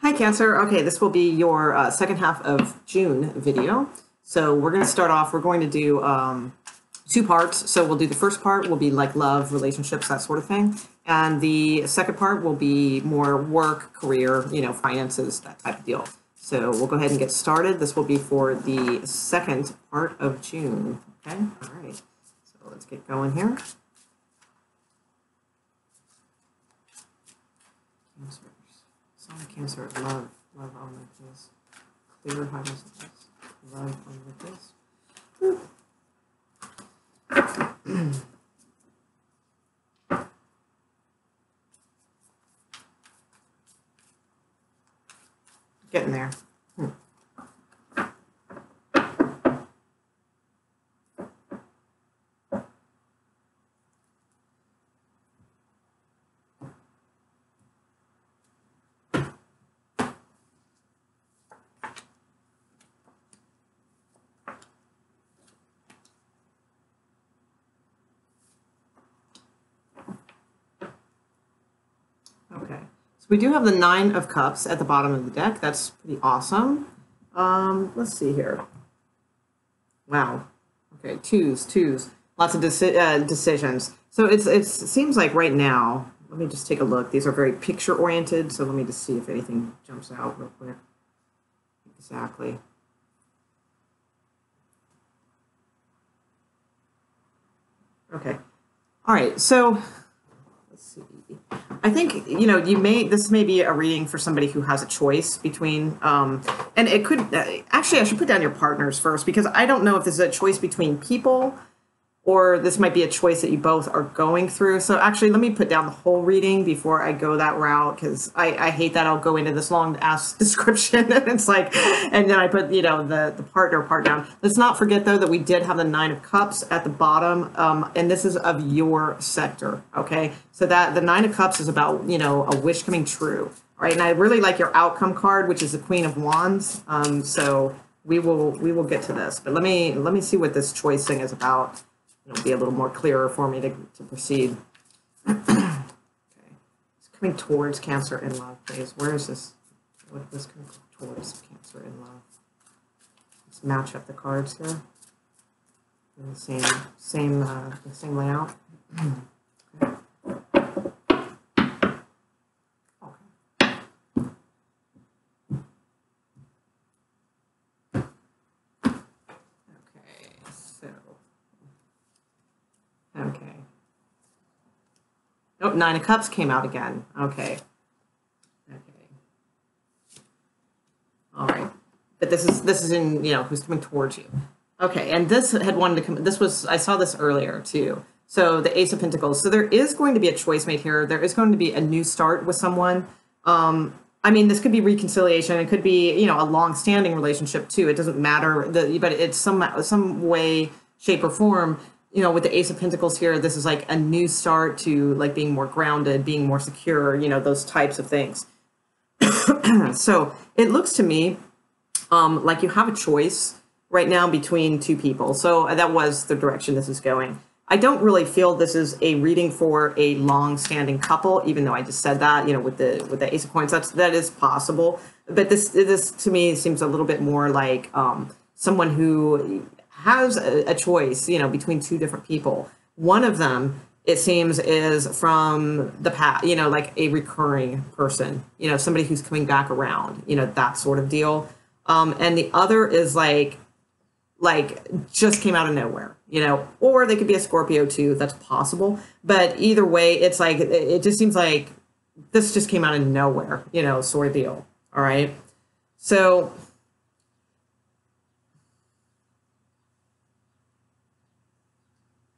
Hi, Cancer. Okay, this will be your second half of June video. So we're going to start off, we're going to do two parts. So we'll do the first part will be like love, relationships, that sort of thing. And the second part will be more work, career, finances, that type of deal. So we'll go ahead and get started. This will be for the second part of June. Okay, all right. So let's get going here. Cancer. Cancer, love on like this. Clear high messages. Love on like this. Getting there. Okay, so we do have the Nine of Cups at the bottom of the deck. That's pretty awesome. Let's see here. Wow. Okay, twos. Lots of decisions. So it seems like right now, let me just take a look. These are very picture oriented. So let me just see if anything jumps out real quick. Exactly. Okay. All right. So let's see. I think, this may be a reading for somebody who has a choice between, and it could, actually, I should put down your partners first, because I don't know if this is a choice between people or this might be a choice that you both are going through. So actually, let me put down the whole reading before I go that route, because I hate that I'll go into this long ass description and it's like, and then I put, the partner part down. Let's not forget though that we did have the Nine of Cups at the bottom, and this is of your sector, okay? So that the Nine of Cups is about, a wish coming true, right? And I really like your outcome card, which is the Queen of Wands. So we will get to this, but let me see what this choice thing is about. It'll be a little more clearer for me to proceed. Okay. It's coming towards Cancer in love, please. Where is this? What is this coming towards Cancer in love? Let's match up the cards here. In the same layout. Okay. Okay. Nope, Nine of Cups came out again. Okay. All right. But this is in, who's coming towards you. Okay, and this had wanted to come, I saw this earlier too. So the Ace of Pentacles. So there is going to be a choice made here. There is going to be a new start with someone. This could be reconciliation. It could be, a long-standing relationship too. It doesn't matter, but it's some way, shape, or form. With the Ace of Pentacles here, this is like a new start to like being more grounded, being more secure, those types of things. So it looks to me like you have a choice right now between two people. So that was the direction this is going. I don't really feel this is a reading for a long-standing couple, even though I just said that, with the Ace of Coins, that is possible. But this to me seems a little bit more like someone who has a choice, between two different people. One of them, it seems, is from the past, like a recurring person, somebody who's coming back around, that sort of deal. And the other is like just came out of nowhere, or they could be a Scorpio too. That's possible. But either way, it's like, it just seems like this just came out of nowhere, sort of deal. All right. So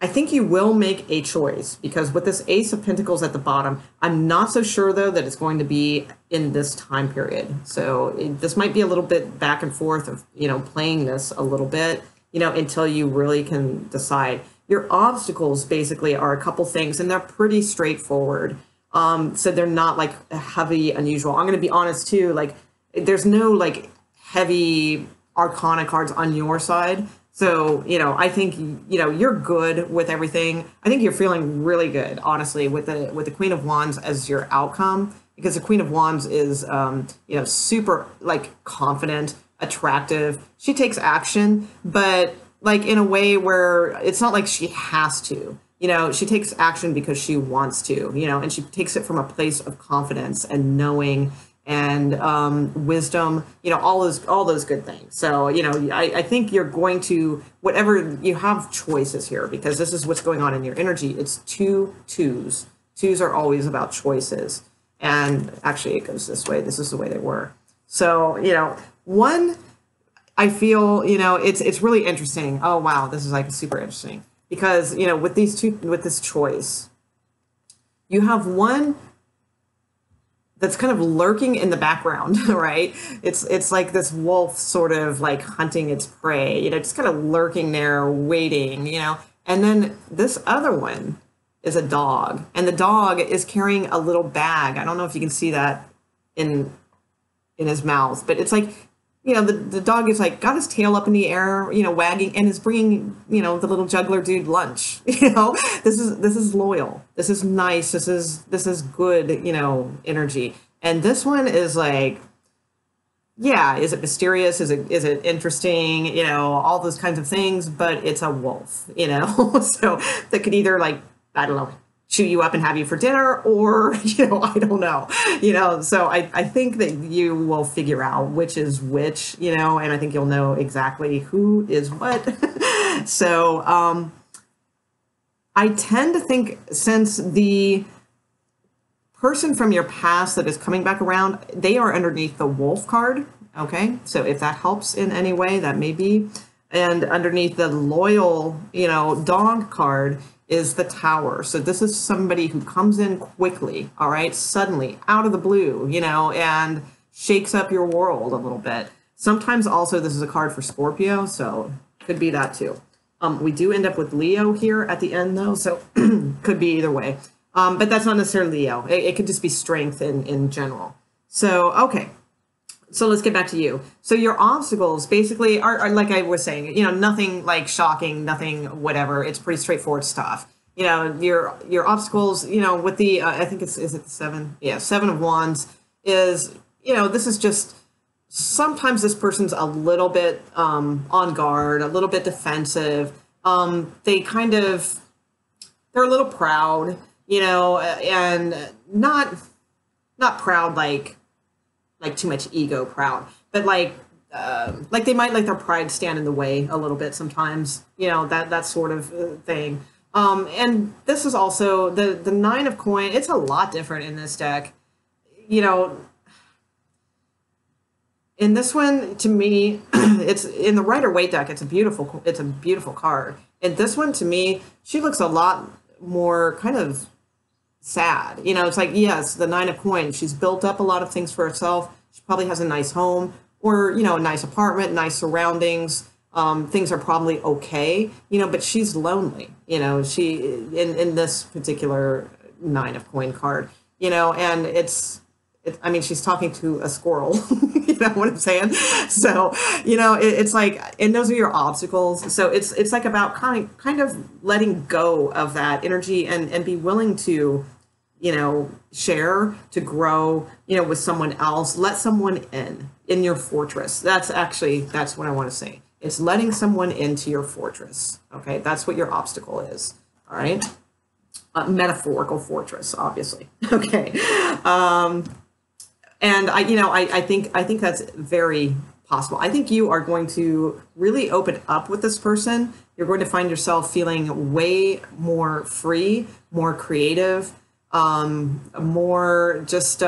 I think you will make a choice, because with this Ace of Pentacles at the bottom, I'm not so sure, though, that it's going to be in this time period. So this might be a little bit back and forth of, playing this a little bit, until you really can decide. Your obstacles basically are a couple things, and they're pretty straightforward. So they're not like heavy, unusual. I'm going to be honest, too, like there's no like heavy Arcana cards on your side. So, I think, you're good with everything. I think you're feeling really good, honestly, with the Queen of Wands as your outcome. because the Queen of Wands is, super like confident, attractive. She takes action, but like in a way where it's not like she has to. She takes action because she wants to, and she takes it from a place of confidence and knowing and wisdom, all those good things. So, I think you're going to, whatever, you have choices here because this is what's going on in your energy. It's two twos. Twos are always about choices. And actually it goes this way. This is the way they were. So, one, I feel, it's really interesting. Oh, wow. This is like super interesting because, with this choice, you have one that's kind of lurking in the background, right? It's like this wolf sort of like hunting its prey, just kind of lurking there, waiting, and then this other one is a dog, and the dog is carrying a little bag. I don't know if you can see that in his mouth, but it's like, the dog is like got his tail up in the air, wagging, and is bringing, the little juggler dude lunch. This is loyal. This is nice. This is good, energy. And this one is like, yeah, is it mysterious? Is it interesting? All those kinds of things, but it's a wolf, so that could either like, I don't know, shoot you up and have you for dinner, or, I don't know, so I think that you will figure out which is which, and I think you'll know exactly who is what. So, I tend to think since the person from your past that is coming back around, they are underneath the wolf card. Okay. So if that helps in any way, that may be, and underneath the loyal, dog card is the Tower. So this is somebody who comes in quickly, all right, suddenly, out of the blue, and shakes up your world a little bit. Sometimes also this is a card for Scorpio, so could be that too. We do end up with Leo here at the end though, so could be either way. But that's not necessarily Leo. It could just be strength in general. So, okay. So let's get back to you. So your obstacles basically are like I was saying, nothing like shocking, nothing whatever. It's pretty straightforward stuff. Your obstacles, with the I think is it the 7? Yeah, 7 of Wands is, this is just sometimes this person's a little bit on guard, a little bit defensive. They're a little proud, and not proud like too much ego proud, but like they might let their pride stand in the way a little bit sometimes, that sort of thing. And this is also the 9 of coin. It's a lot different in this deck, in this one, to me, it's in the Rider-Waite deck. It's a beautiful card. And this one, to me, she looks a lot more kind of sad. It's like, yes, the 9 of coins. She's built up a lot of things for herself. She probably has a nice home or, a nice apartment, nice surroundings. Things are probably okay, but she's lonely, she in this particular 9 of coin card, and I mean, she's talking to a squirrel, you know what I'm saying? So, it's like, and those are your obstacles. So it's like about kind of letting go of that energy and be willing to, share, to grow, with someone else, let someone in your fortress. That's what I want to say. It's letting someone into your fortress. Okay. That's what your obstacle is. All right. Metaphorical fortress, obviously. Okay. And I think that's very possible. I think you are going to really open up with this person. You're going to find yourself feeling way more free, more creative, more just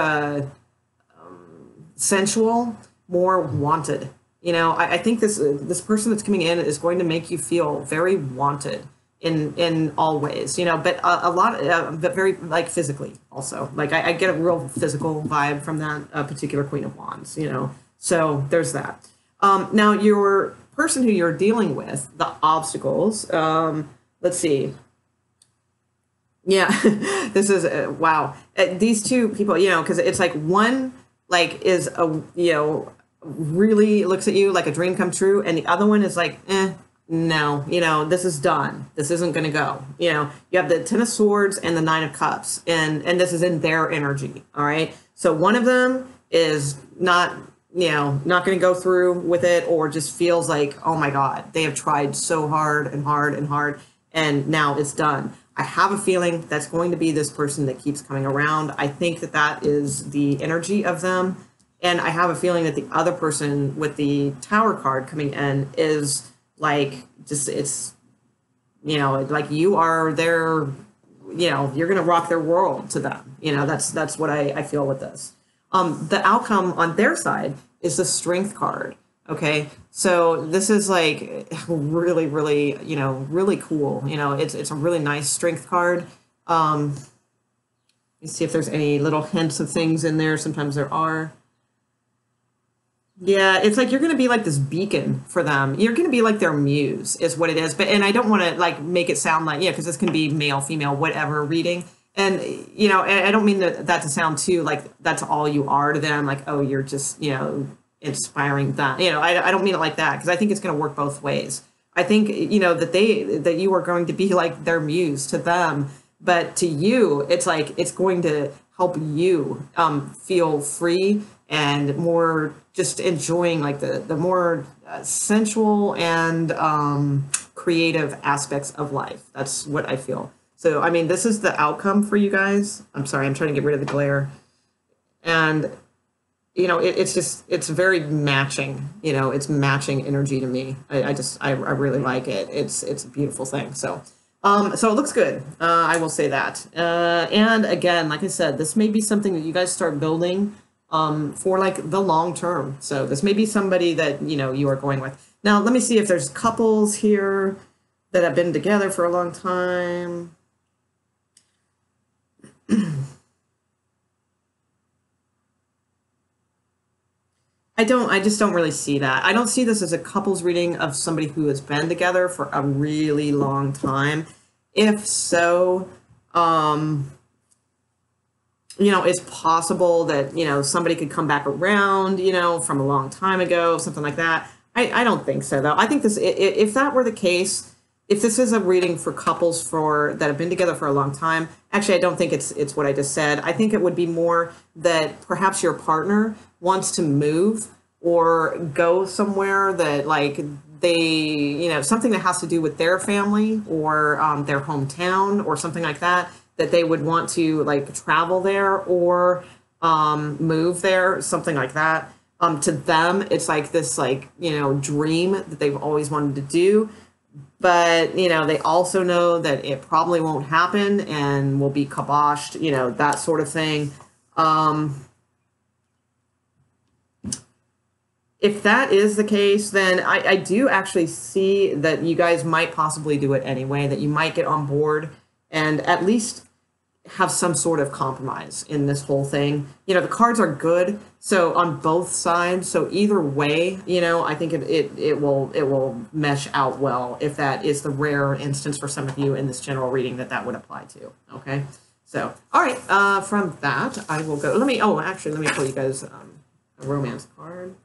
sensual, more wanted. I think this person that's coming in is going to make you feel very wanted in all ways, but a lot, but very like physically also. Like I get a real physical vibe from that particular Queen of Wands, so there's that. Now your person who you're dealing with, the obstacles, let's see. Yeah, this is, wow. These two people, because it's like one like is really looks at you like a dream come true, and the other one is like, no, this is done. This isn't going to go. You have the 10 of Swords and the 9 of Cups, and this is in their energy. All right. So one of them is not, not going to go through with it, or just feels like, oh my God, they have tried so hard and hard and hard, and now it's done. I have a feeling that's going to be this person that keeps coming around. I think that that is the energy of them. And I have a feeling that the other person with the Tower card coming in is like, just, it's, like you are their, you're going to rock their world to them. That's what I feel with this. The outcome on their side is the Strength card. Okay, so this is like really, really, really cool. It's a really nice Strength card. Let's see if there's any little hints of things in there. Sometimes there are. Yeah, it's like you're going to be like this beacon for them. You're going to be like their muse is what it is. And I don't want to like make it sound like, because this can be male, female, whatever reading. And, I don't mean that to sound too like that's all you are to them. Like, oh, you're just, inspiring them. I don't mean it like that, because I think it's going to work both ways. I think, that you are going to be like their muse to them. But to you, it's like it's going to help you feel free and more just enjoying like the more sensual and creative aspects of life. That's what I feel. So, I mean, this is the outcome for you guys. I'm sorry, I'm trying to get rid of the glare. And, it's very matching, it's matching energy to me. I really like it. It's a beautiful thing. So it looks good. I will say that. And again, like I said, this may be something that you guys start building for like the long term. So this may be somebody that, you are going with. Now, let me see if there's couples here that have been together for a long time. I just don't really see that. I don't see this as a couples reading of somebody who has been together for a really long time. If so, it's possible that, somebody could come back around, from a long time ago, something like that. I don't think so, though. I think this, if that were the case, if this is a reading for couples that have been together for a long time, actually, I don't think it's what I just said. I think it would be more that perhaps your partner wants to move or go somewhere that like they, something that has to do with their family or their hometown or something like that, that they would want to like travel there or move there, something like that. To them, it's like this like, dream that they've always wanted to do. But, they also know that it probably won't happen and will be kiboshed, that sort of thing. If that is the case, then I do actually see that you guys might possibly do it anyway, that you might get on board and at least have some sort of compromise in this whole thing. The cards are good, so on both sides. So either way, I think it will mesh out well if that is the rare instance for some of you in this general reading that would apply to. Okay, so all right, from that I will go. Let me pull you guys a romance card,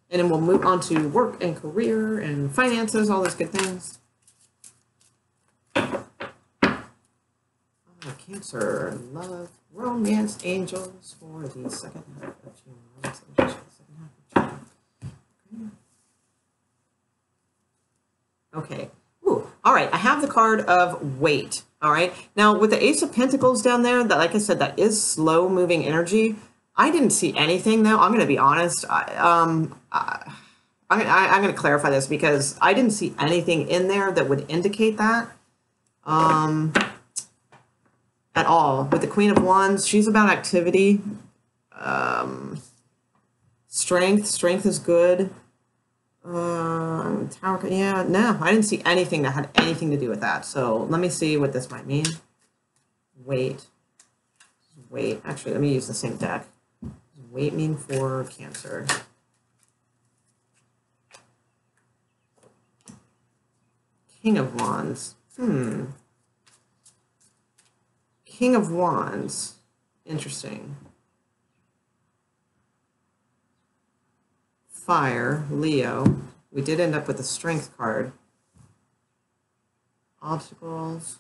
and then we'll move on to work and career and finances, all those good things. Cancer, love, romance, angels for the second half of June. Romance, angels for the second half of June. Okay. Ooh, all right. I have the card of weight. All right. Now, with the Ace of Pentacles down there, that, like I said, that is slow-moving energy. I didn't see anything, though. I'm going to be honest. I'm going to clarify this because I didn't see anything in there that would indicate that. At all. With the Queen of Wands, she's about activity. Strength is good. Tower, yeah, no, I didn't see anything that had anything to do with that. So let me see what this might mean. Wait. Actually, let me use the same deck. Weight mean for Cancer. King of Wands. King of Wands. Interesting. Fire, Leo. We did end up with a Strength card. Obstacles.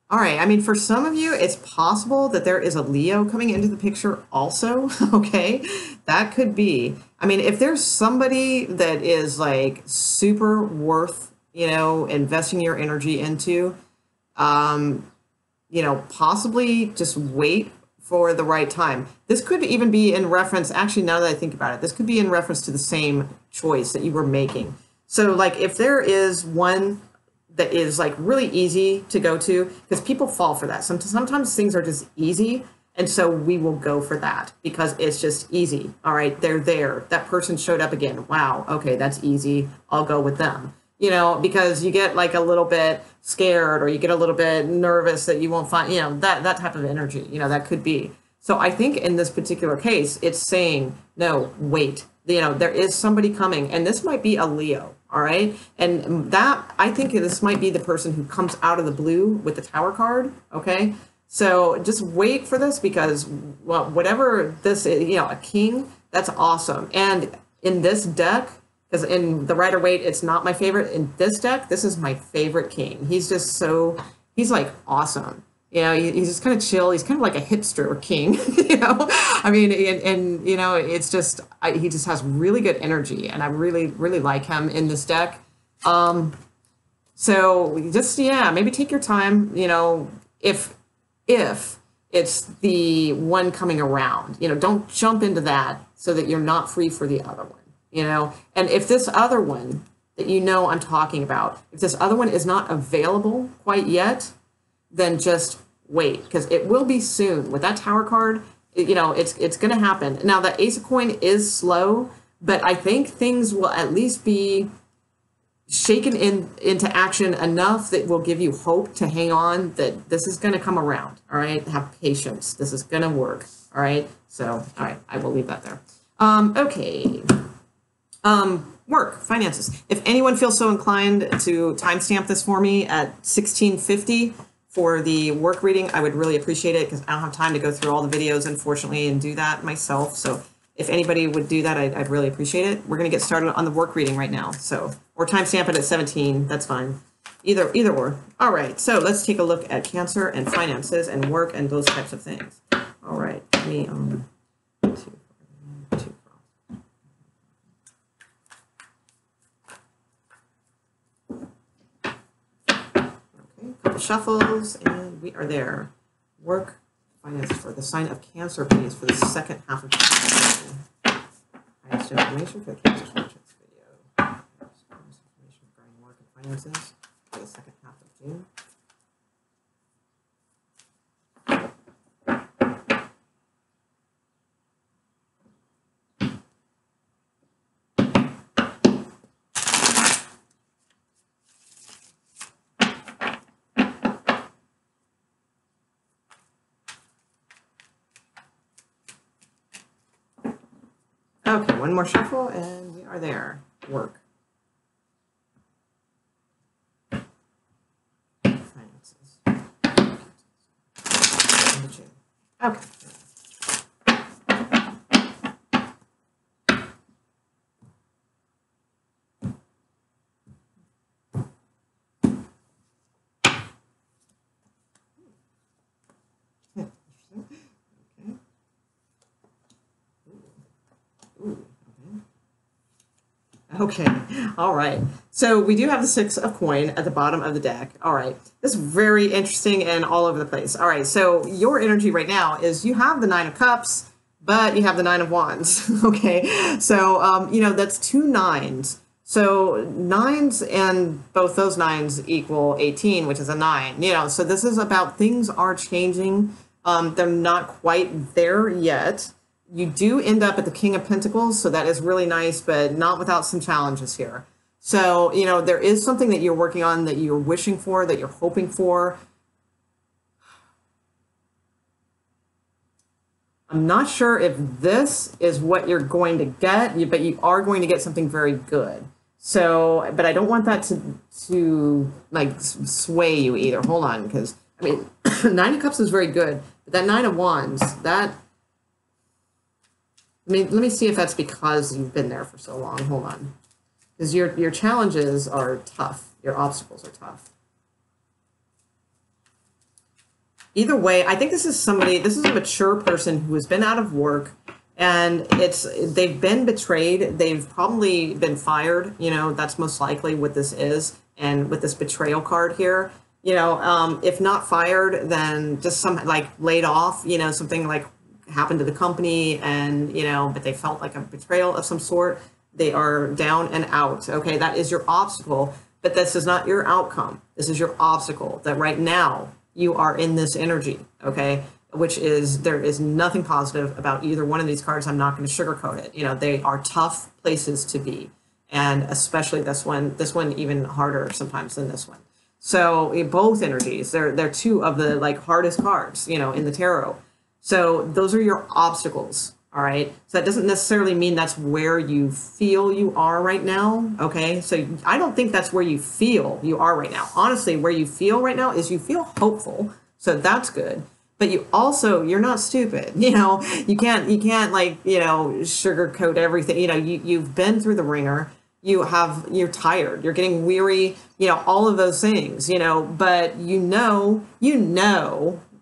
All right. I mean, for some of you, it's possible that there is a Leo coming into the picture also. Okay. That could be. I mean, if there's somebody that is like super worth, investing your energy into, possibly just wait for the right time. This could even be in reference, actually, now that I think about it, this could be in reference to the same choice that you were making. So, like, if there is one that is like really easy to go to, because people fall for that. Sometimes things are just easy. And so we will go for that because it's just easy. All right, they're there. That person showed up again. Wow, okay, that's easy. I'll go with them. Because you get like a little bit scared or you get a little bit nervous that you won't find, that type of energy, that could be. So I think in this particular case, it's saying, no, wait, there is somebody coming, and this might be a Leo. All right. And that, I think this might be the person who comes out of the blue with the Tower card. Okay. So just wait for this because, well, whatever this is, a king, that's awesome. And in this deck, because in the Rider-Waite, it's not my favorite. In this deck, this is my favorite king. He's just he's like awesome. He's just kind of chill. He's kind of like a hipster king, I mean, and it's just, he just has really good energy, and I really, really like him in this deck. So just, yeah, maybe take your time, if it's the one coming around, don't jump into that so that you're not free for the other one, and if this other one that I'm talking about, if this other one is not available quite yet, then just wait, because it will be soon. With that Tower card, it's going to happen. Now, the Ace of Coin is slow, but I think things will at least be shaken into action enough that will give you hope to hang on, that this is going to come around. All right, have patience. This is going to work. All right, so all right, I will leave that there. Okay. Work, finances. If anyone feels so inclined to timestamp this for me at 1650 for the work reading, I would really appreciate it because I don't have time to go through all the videos, unfortunately, and do that myself. So if anybody would do that, I'd really appreciate it. We're going to get started on the work reading right now. So, or timestamp it at 17. That's fine. Either or. All right. So let's take a look at Cancer and finances and work and those types of things. All right. Let me couple shuffles, and we are there. Work, finance for the sign of Cancer, please, for the second half of the video. Highest information for the Cancer Conscience video. Highest information regarding work and finances for the second half of June. Okay, one more shuffle, and we are there. Work. Finances. Okay. Okay, all right. So we do have the 6 of coin at the bottom of the deck. All right, this is very interesting and all over the place. All right, so your energy right now is you have the 9 of cups, but you have the 9 of wands. Okay, so that's 2 9s. So 9s and both those 9s equal 18, which is a 9. So this is about things are changing. They're not quite there yet. You do end up at the King of Pentacles, so that is really nice, but not without some challenges here. So, there is something that you're working on, that you're wishing for, that you're hoping for. I'm not sure if this is what you're going to get, but you are going to get something very good. So, but I don't want that to like sway you either. Hold on, because, 9 of Cups is very good, but that 9 of Wands, that... let me see if that's because you've been there for so long. Hold on. Because your challenges are tough. Your obstacles are tough. either way, I think this is somebody, this is a mature person who has been out of work, and they've been betrayed. They've probably been fired. You know, that's most likely what this is. And with this betrayal card here, you know, if not fired, then just some like laid off, you know, something like happened to the company, and, you know, but they felt like a betrayal of some sort. They are down and out. Okay. That is your obstacle, but this is not your outcome. This is your obstacle, that right now you are in this energy. Okay. Which is, there is nothing positive about either one of these cards. I'm not going to sugarcoat it. You know, they are tough places to be. And especially this one even harder sometimes than this one. So both energies, they're two of the like hardest cards, you know, in the tarot. So those are your obstacles. All right. So that doesn't necessarily mean that's where you feel you are right now. Okay. So I don't think that's where you feel you are right now. Honestly, where you feel right now is you feel hopeful. So that's good. But you also, you're not stupid. You know, you can't like, you know, sugarcoat everything. You know, you've been through the ringer. You're tired. You're getting weary, you know, all of those things, you know, but you know,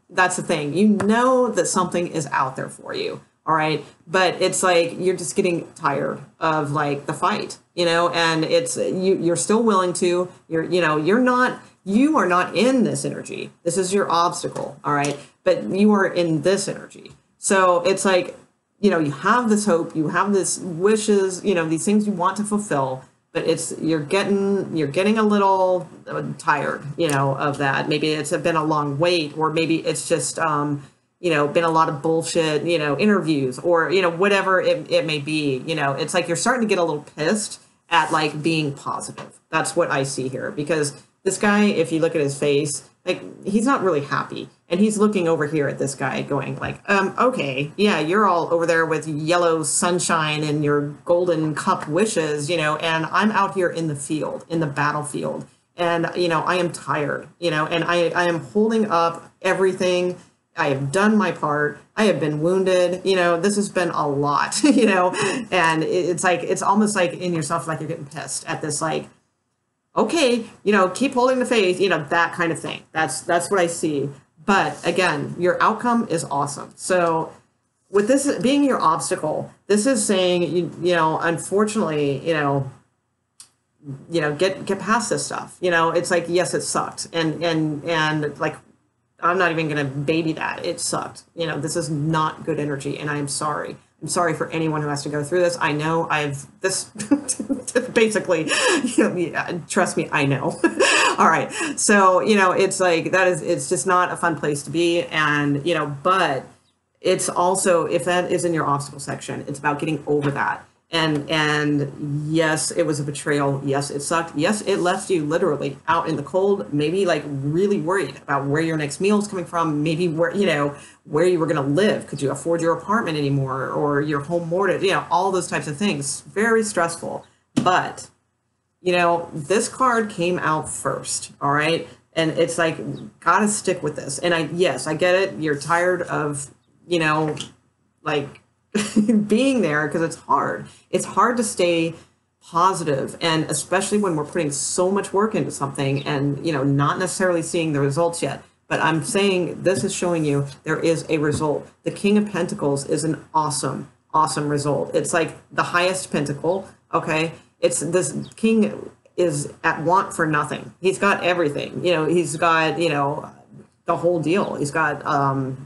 that's the thing. You know that something is out there for you. All right. But it's like you're just getting tired of like the fight, you know, and it's you're still willing to, you know, you are not in this energy. This is your obstacle. All right. But you are in this energy. So it's like, you know, you have this hope, you have this wishes, you know, these things you want to fulfill, but you're getting a little tired, you know, of that. Maybe it's been a long wait, or maybe it's just, you know, been a lot of bullshit, you know, interviews, or, you know, whatever it may be. You know, it's like you're starting to get a little pissed at like being positive. That's what I see here, because this guy, if you look at his face, like he's not really happy, and he's looking over here at this guy going like, okay, yeah, you're all over there with yellow sunshine and your golden cup wishes, you know, and I'm out here in the field, in the battlefield, and, you know, I am tired, you know, and I am holding up everything. I have done my part. I have been wounded. You know, this has been a lot, you know, and it's like, it's almost like in yourself, like you're getting pissed at this, like, okay, you know, keep holding the faith, you know, that kind of thing. That's what I see. But again, your outcome is awesome. So with this being your obstacle, this is saying, you know, unfortunately, you know, get past this stuff. You know, it's like, yes, it sucked. And like, I'm not even going to baby that. It sucked. You know, this is not good energy, and I am sorry. I'm sorry for anyone who has to go through this. I know this basically, you know, yeah, trust me, I know. All right. So, you know, it's like, it's just not a fun place to be. And, you know, but it's also, if that is in your obstacle section, it's about getting over that. And yes, it was a betrayal. Yes, it sucked. Yes, it left you literally out in the cold, maybe like really worried about where your next meal is coming from, maybe where, you know, where you were going to live. Could you afford your apartment anymore, or your home mortgage? You know, all those types of things. Very stressful. But, you know, this card came out first. All right. And it's like, gotta stick with this. And yes, I get it. You're tired of, you know, like, being there, because it's hard. It's hard to stay positive, and especially when we're putting so much work into something and, you know, not necessarily seeing the results yet. But I'm saying this is showing you there is a result. The King of Pentacles is an awesome, awesome result. It's like the highest pentacle. Okay. It's this king is at want for nothing. He's got everything. You know, he's got, you know, the whole deal. He's got,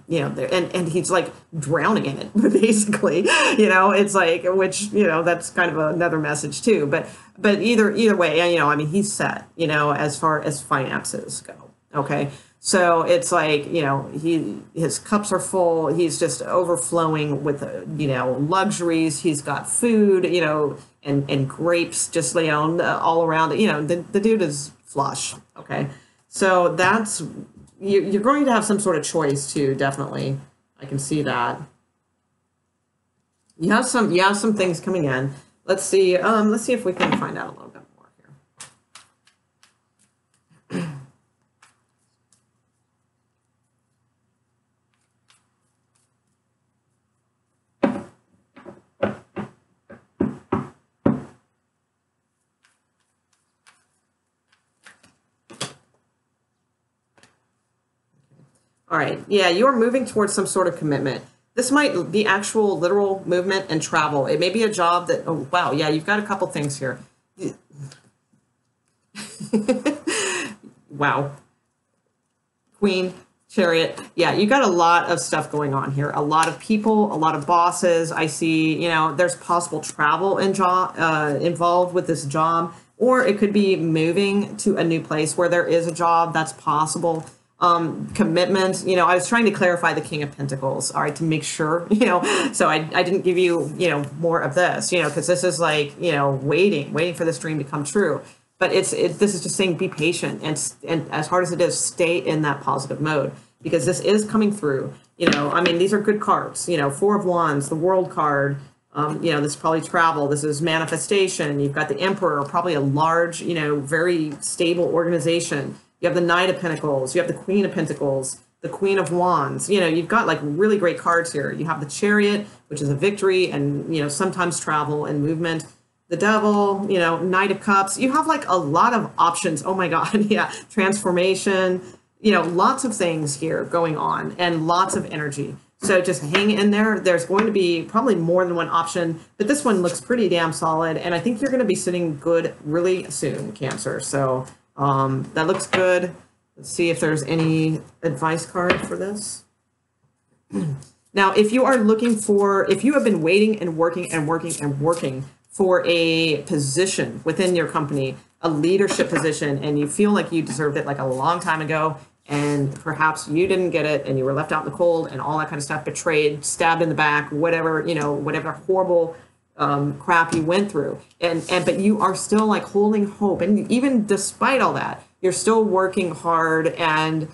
you know, and he's like drowning in it, basically. You know, it's like, which, you know, that's kind of another message too. But either way, you know, I mean, he's set, you know, as far as finances go. Okay. So it's like, you know, his cups are full. He's just overflowing with, you know, luxuries. He's got food, you know, and grapes just, you know, all around. You know, the dude is flush. Okay. So that's, you're going to have some sort of choice too, definitely. I can see that. You have some things coming in. Let's see if we can find out a little bit more here. All right. Yeah, you are moving towards some sort of commitment. This might be actual literal movement and travel. It may be a job that, oh, wow. Yeah, you've got a couple things here. Wow. Queen, Chariot. Yeah, you got a lot of stuff going on here. A lot of people, a lot of bosses. I see, there's possible travel involved with this job, or it could be moving to a new place where there is a job. That's possible. Commitment, I was trying to clarify the King of Pentacles, all right, to make sure, so I didn't give you, more of this, because this is like, waiting for this dream to come true. But this is just saying be patient and as hard as it is, stay in that positive mode because this is coming through. These are good cards. Four of Wands, the World card. This is probably travel. This is manifestation. You've got the Emperor, probably a large, very stable organization. You have the Knight of Pentacles. You have the Queen of Pentacles, the Queen of Wands. You've got like really great cards here. You have the Chariot, which is a victory and, sometimes travel and movement. The Devil, Knight of Cups. You have like a lot of options. Oh my God. Yeah. Transformation, lots of things here going on and lots of energy. So just hang in there. There's going to be probably more than one option, but this one looks pretty damn solid. And I think you're going to be sitting good really soon, Cancer. So that looks good. Let's see if there's any advice card for this. Now, if you have been waiting and working for a position within your company, a leadership position, and you feel like you deserved it like a long time ago, and perhaps you didn't get it and you were left out in the cold and all that kind of stuff, betrayed, stabbed in the back, whatever horrible crap you went through. But you are still like holding hope. And even despite all that, you're still working hard and,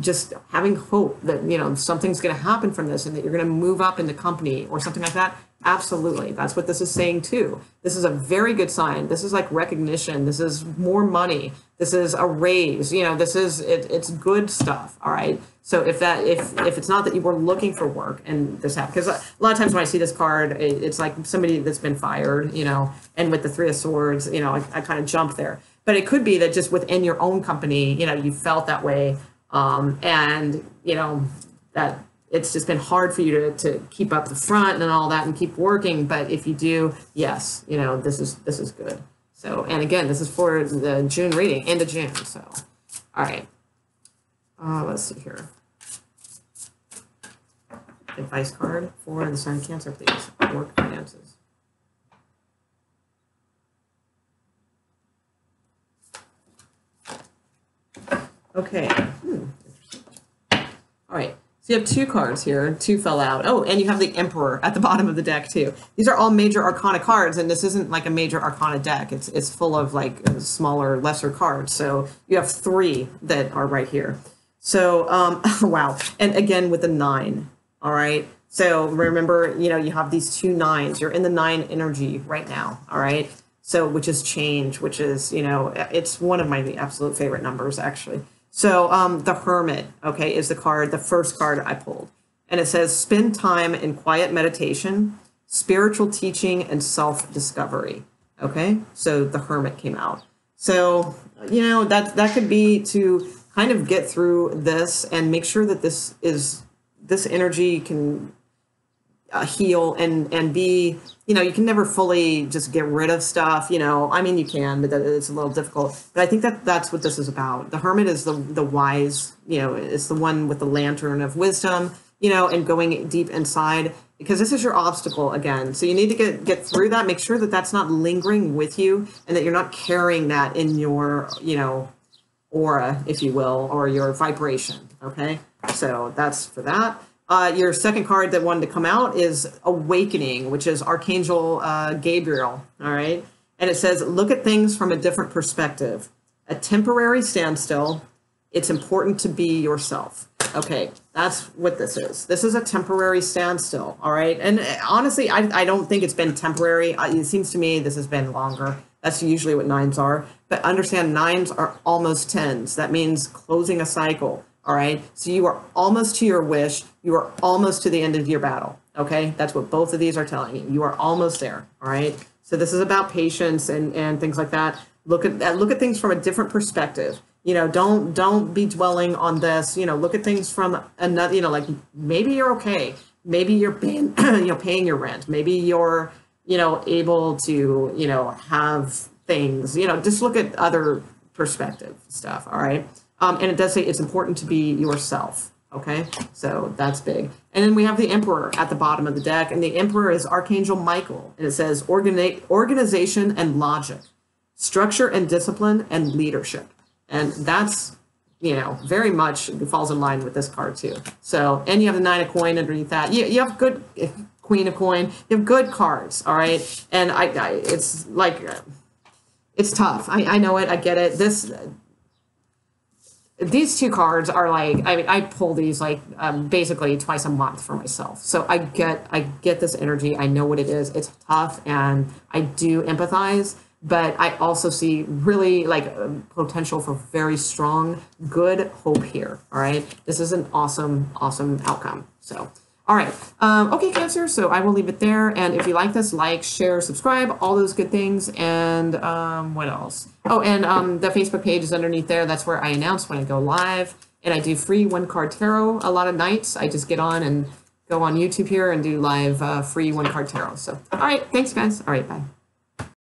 just having hope that, something's going to happen from this and that you're going to move up in the company or something like that. Absolutely. That's what this is saying too. This is a very good sign. This is like recognition. This is more money. This is a raise. It's good stuff. All right. So if it's not that you were looking for work and this happened, because a lot of times when I see this card, it's like somebody that's been fired, and with the Three of Swords, I kind of jump there. But it could be that just within your own company, you felt that way. And that it's just been hard for you to keep up the front and all that and keep working. But if you do, yes, this is good. So, and again, this is for the June reading, end of June. So, all right. Let's see here. Advice card for the sign of Cancer, please. Work, finances. Okay. All right. So you have two cards here. Two fell out. Oh, and you have the Emperor at the bottom of the deck too. These are all major arcana cards, and this isn't like a major arcana deck. It's full of like smaller, lesser cards. So you have three that are right here. So, wow. And again with the 9. All right. So remember, you have these two 9s. You're in the 9 energy right now. All right. So, which is change, which is, it's one of my absolute favorite numbers, actually. So the Hermit, okay, is the first card I pulled. And it says, spend time in quiet meditation, spiritual teaching, and self-discovery. Okay, so the Hermit came out. So, that could be to kind of get through this and make sure that this energy can heal and be, you can never fully just get rid of stuff, you can, but it's a little difficult. But I think that's what this is about. The Hermit is the wise, it's the one with the lantern of wisdom, and going deep inside, because this is your obstacle again. So you need to get through that, make sure that that's not lingering with you and that you're not carrying that in your, aura, if you will, or your vibration. Okay. So that's for that. Your second card that wanted to come out is Awakening, which is Archangel Gabriel, all right? And it says, look at things from a different perspective. A temporary standstill. It's important to be yourself. Okay, that's what this is. This is a temporary standstill, all right? And honestly, I don't think it's been temporary. It seems to me this has been longer. That's usually what 9s are. But understand, 9s are almost 10s. That means closing a cycle. All right. So you are almost to your wish. You are almost to the end of your battle. Okay. That's what both of these are telling you. You are almost there. All right. So this is about patience and things like that. Look at things from a different perspective. You know, don't be dwelling on this. You know, look at things from another, you know, like maybe you're okay. Maybe you're paying, paying your rent. Maybe you're, able to, have things, just look at other perspective stuff. All right. And it does say it's important to be yourself. Okay. So that's big. And then we have the Emperor at the bottom of the deck, and the Emperor is Archangel Michael. And it says organization and logic, structure and discipline, and leadership. And that's, very much falls in line with this card too. So, and you have the Nine of Coin underneath that. You have good Queen of Coin. You have good cards. All right. And it's like, it's tough. I know it. I get it. These two cards are like, I pull these like basically twice a month for myself. So I get this energy. I know what it is. It's tough, and I do empathize. But I also see really like potential for very strong, good hope here. All right. This is an awesome, awesome outcome. So, all right. Okay, Cancer. So I will leave it there. And if you like this, like, share, subscribe, all those good things. And what else? Oh, and the Facebook page is underneath there. That's where I announce when I go live. And I do free one-card tarot a lot of nights. I just get on and go on YouTube here and do live free one-card tarot. So, all right. Thanks, guys. All right. Bye.